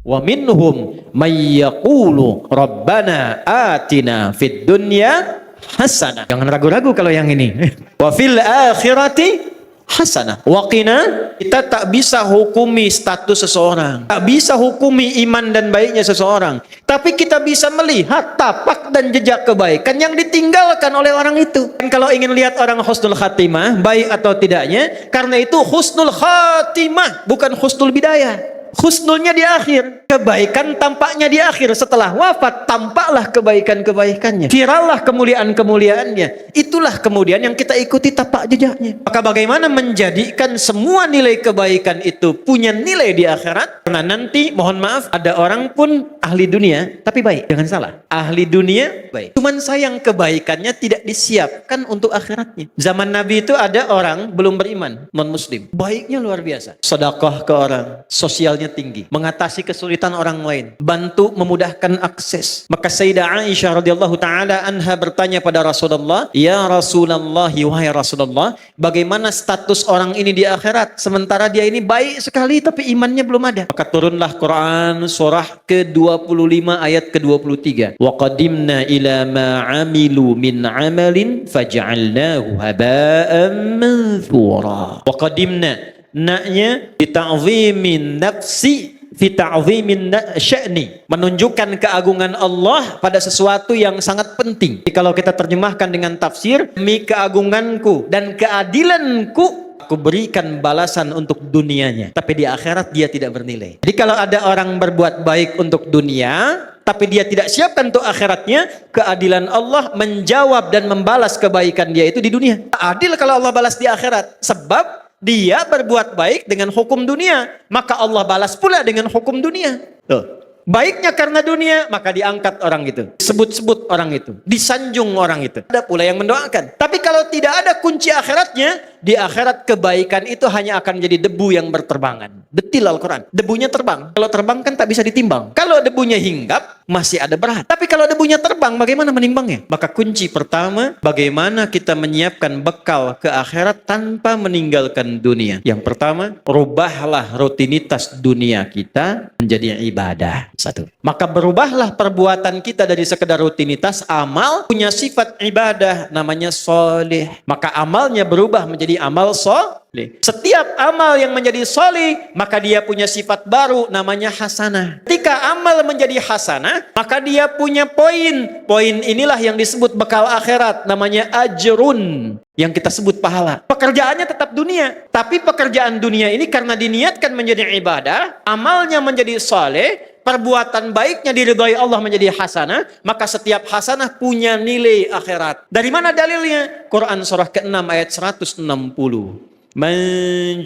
Wa minhum may yaqulu rabbana atina fid dunya hasanah. Jangan ragu-ragu kalau yang ini. Wa fil akhirati hasanah. Wa qina, kita tak bisa hukumi status seseorang, tak bisa hukumi iman dan baiknya seseorang, tapi kita bisa melihat tapak dan jejak kebaikan yang ditinggalkan oleh orang itu. Dan kalau ingin lihat orang husnul khatimah, baik atau tidaknya, karena itu husnul khatimah, bukan husnul bidayah. Husnulnya di akhir, kebaikan tampaknya di akhir. Setelah wafat, tampaklah kebaikan-kebaikannya, virallah kemuliaan-kemuliaannya. Itulah kemudian yang kita ikuti tapak jejaknya. Maka bagaimana menjadikan semua nilai kebaikan itu punya nilai di akhirat? Karena nanti, mohon maaf, ada orang pun ahli dunia tapi baik. Jangan salah, ahli dunia baik, cuman sayang kebaikannya tidak disiapkan untuk akhiratnya. Zaman Nabi itu ada orang belum beriman, non muslim, baiknya luar biasa, sedekah ke orang, sosialnya tinggi, mengatasi kesulitan orang lain, bantu memudahkan akses. Maka Sayyidah Aisyah radhiyallahu taala anha bertanya pada Rasulullah, "Ya Rasulullah, wahai Rasulullah, bagaimana status orang ini di akhirat sementara dia ini baik sekali tapi imannya belum ada?" Maka turunlah Quran surah ke-25 ayat ke-23. "Wa qadimna ila ma 'amilu min 'amalin faj'alnahu haba'an manthura." Wa qadimna, naknya bita'zimin nafsi fi ta'zimin sya'ni, menunjukkan keagungan Allah pada sesuatu yang sangat penting. Jadi kalau kita terjemahkan dengan tafsir, demi keagunganku dan keadilanku aku berikan balasan untuk dunianya, tapi di akhirat dia tidak bernilai. Jadi kalau ada orang berbuat baik untuk dunia tapi dia tidak siapkan untuk akhiratnya, keadilan Allah menjawab dan membalas kebaikan dia itu di dunia. Adil kalau Allah balas di akhirat, sebab dia berbuat baik dengan hukum dunia, maka Allah balas pula dengan hukum dunia. Tuh. Baiknya karena dunia, maka diangkat orang itu, sebut-sebut orang itu, disanjung orang itu. Ada pula yang mendoakan. Tapi kalau tidak ada kunci akhiratnya, di akhirat kebaikan itu hanya akan menjadi debu yang berterbangan. Detil Al-Quran, debunya terbang. Kalau terbang kan tak bisa ditimbang. Kalau debunya hinggap, masih ada berat. Tapi kalau debunya terbang, bagaimana menimbangnya? Maka kunci pertama, bagaimana kita menyiapkan bekal ke akhirat tanpa meninggalkan dunia. Yang pertama, rubahlah rutinitas dunia kita menjadi ibadah. Satu. Maka berubahlah perbuatan kita dari sekedar rutinitas amal, punya sifat ibadah, namanya soleh. Maka amalnya berubah menjadi amal soleh. Setiap amal yang menjadi soleh, maka dia punya sifat baru, namanya hasanah. Ketika amal menjadi hasanah, maka dia punya poin. Poin inilah yang disebut bekal akhirat, namanya ajrun, yang kita sebut pahala. Pekerjaannya tetap dunia, tapi pekerjaan dunia ini karena diniatkan menjadi ibadah, amalnya menjadi soleh, perbuatan baiknya diridhai Allah menjadi hasanah, maka setiap hasanah punya nilai akhirat. Dari mana dalilnya? Quran surah ke-6 ayat 160. Man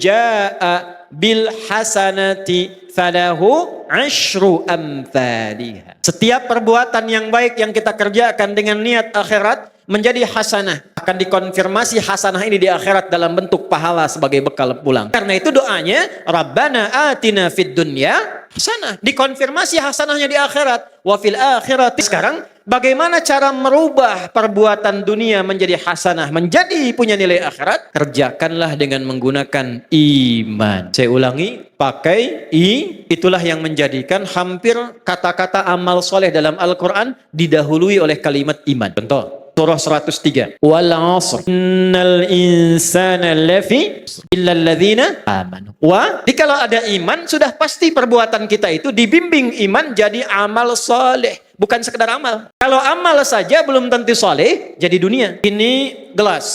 jaa'a bil hasanati falahu asyru amthaliha. Setiap perbuatan yang baik yang kita kerjakan dengan niat akhirat menjadi hasanah, akan dikonfirmasi hasanah ini di akhirat dalam bentuk pahala sebagai bekal pulang. Karena itu doanya, Rabbana atina fid dunya hasanah, dikonfirmasi hasanahnya di akhirat. Wa fil akhirati. Sekarang bagaimana cara merubah perbuatan dunia menjadi hasanah, menjadi punya nilai akhirat? Kerjakanlah dengan menggunakan iman. Saya ulangi, pakai itulah yang menjadikan hampir kata-kata amal soleh dalam Al-Quran didahului oleh kalimat iman. Contoh surah 103, wal 'asr innal insana lafi illa alladzina amanu. Kalau ada iman, sudah pasti perbuatan kita itu dibimbing iman jadi amal soleh, bukan sekedar amal. Kalau amal saja belum tentu soleh, jadi dunia. Ini gelas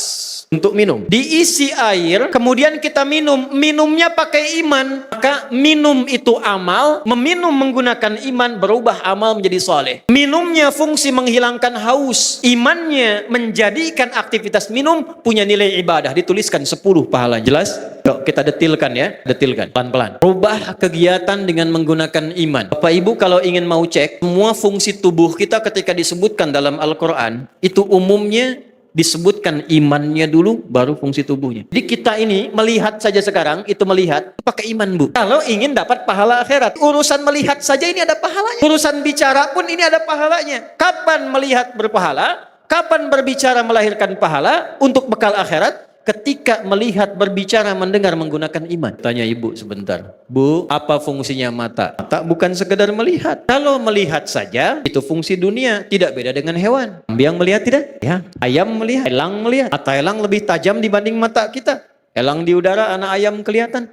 untuk minum, diisi air, kemudian kita minum, minumnya pakai iman, maka minum itu amal, meminum menggunakan iman berubah amal menjadi soleh. Minumnya fungsi menghilangkan haus, imannya menjadikan aktivitas minum punya nilai ibadah, dituliskan 10 pahala. Jelas? Yuk kita detilkan ya, detilkan pelan-pelan. Rubah kegiatan dengan menggunakan iman. Bapak Ibu kalau ingin mau cek, semua fungsi tubuh kita ketika disebutkan dalam Al-Quran, itu umumnya disebutkan imannya dulu, baru fungsi tubuhnya. Jadi kita ini melihat saja sekarang, itu melihat pakai iman, Bu. Kalau ingin dapat pahala akhirat, urusan melihat saja ini ada pahalanya. Urusan bicara pun ini ada pahalanya. Kapan melihat berpahala? Kapan berbicara melahirkan pahala untuk bekal akhirat? ketika melihat, berbicara, mendengar menggunakan iman. Tanya ibu sebentar, Bu, apa fungsinya mata? Mata bukan sekedar melihat. Kalau melihat saja, itu fungsi dunia, tidak beda dengan hewan. Kambing melihat tidak? Ya. Ayam melihat, elang melihat. Mata elang lebih tajam dibanding mata kita. Elang di udara, anak ayam kelihatan.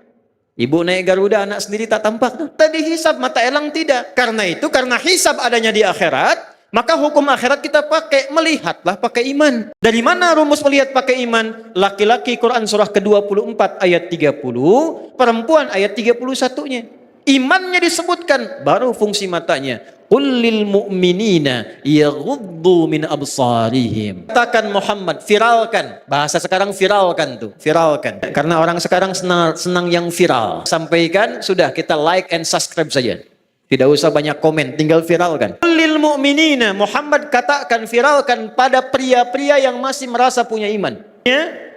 Ibu naik Garuda, anak sendiri tak tampak. Tadi hisab, mata elang tidak. Karena itu, karena hisab adanya di akhirat, maka hukum akhirat kita pakai, melihatlah pakai iman. Dari mana rumus melihat pakai iman? Laki-laki Quran surah ke-24 ayat 30, perempuan ayat 31-nya. Imannya disebutkan, baru fungsi matanya. Qul lil mu'minina yaghuddu min absarihim. Katakan Muhammad, viralkan. Bahasa sekarang viralkan tuh, viralkan. Karena orang sekarang senang yang viral. Sampaikan, sudah kita like and subscribe saja. Tidak usah banyak komen, tinggal viralkan. Lil mu'minina, Muhammad katakan, viralkan pada pria-pria yang masih merasa punya iman.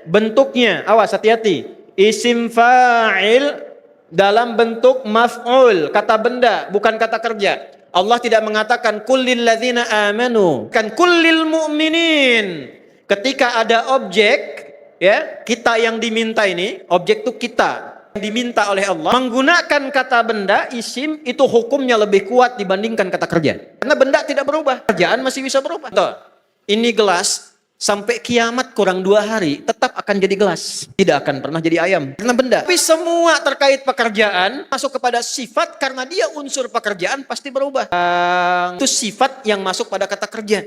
Bentuknya, awas hati-hati. Isim fa'il dalam bentuk maf'ul, kata benda, bukan kata kerja. Allah tidak mengatakan kullil ladzina amanu, kan kullil mu'minin. Ketika ada objek, ya, kita yang diminta ini, objek itu kita diminta oleh Allah, menggunakan kata benda, isim, itu hukumnya lebih kuat dibandingkan kata kerja. Karena benda tidak berubah, kerjaan masih bisa berubah. Tuh, ini gelas, sampai kiamat kurang 2 hari, tetap akan jadi gelas. Tidak akan pernah jadi ayam, karena benda. Tapi semua terkait pekerjaan, masuk kepada sifat, karena dia unsur pekerjaan pasti berubah. Itu sifat yang masuk pada kata kerja.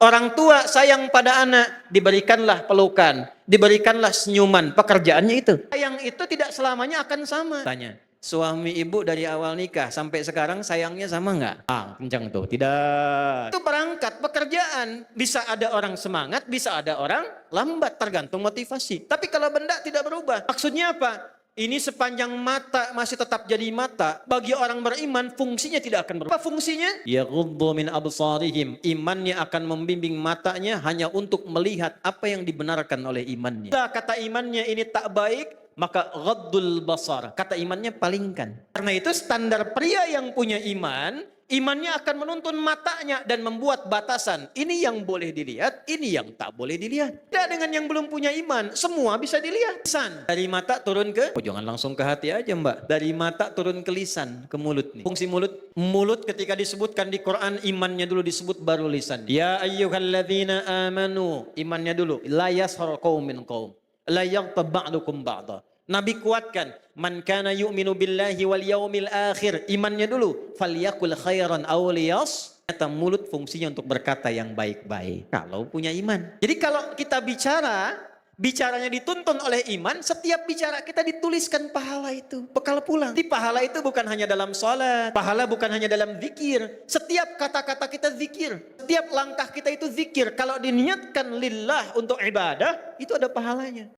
Orang tua sayang pada anak, diberikanlah pelukan, diberikanlah senyuman, pekerjaannya itu. Sayang itu tidak selamanya akan sama. Tanya, suami ibu dari awal nikah sampai sekarang sayangnya sama nggak? Kencang tuh, tidak. Itu perangkat pekerjaan. Bisa ada orang semangat, bisa ada orang lambat, tergantung motivasi. Tapi kalau benda tidak berubah. Maksudnya apa? Ini sepanjang mata masih tetap jadi mata, bagi orang beriman fungsinya tidak akan berubah. Apa fungsinya? Yaghuddu min absarihim. Imannya akan membimbing matanya hanya untuk melihat apa yang dibenarkan oleh imannya. Jika kata imannya ini tak baik, maka ghaddul basar. Kata imannya palingkan. Karena itu standar pria yang punya iman, imannya akan menuntun matanya dan membuat batasan. Ini yang boleh dilihat, ini yang tak boleh dilihat. Tidak dengan yang belum punya iman, semua bisa dilihat. Lisan. Dari mata turun ke, jangan langsung ke hati aja mbak. Dari mata turun ke lisan, ke mulut nih. Fungsi mulut, mulut ketika disebutkan di Quran, imannya dulu disebut baru lisan. Ya ayyuhalladzina amanu, imannya dulu. La yashar qaumin qaum, la yaghtab ba'dukum ba'da. Nabi kuatkan, man kana yu'minu billahi wal yaumil akhir, imannya dulu, falyakul khairan aw liyas. Kata mulut fungsinya untuk berkata yang baik-baik kalau punya iman. Jadi kalau kita bicaranya dituntun oleh iman, setiap bicara kita dituliskan pahala itu, bekal pulang. Di pahala itu bukan hanya dalam sholat, pahala bukan hanya dalam zikir. Setiap kata-kata kita zikir, setiap langkah kita itu zikir. Kalau diniatkan lillah untuk ibadah, itu ada pahalanya.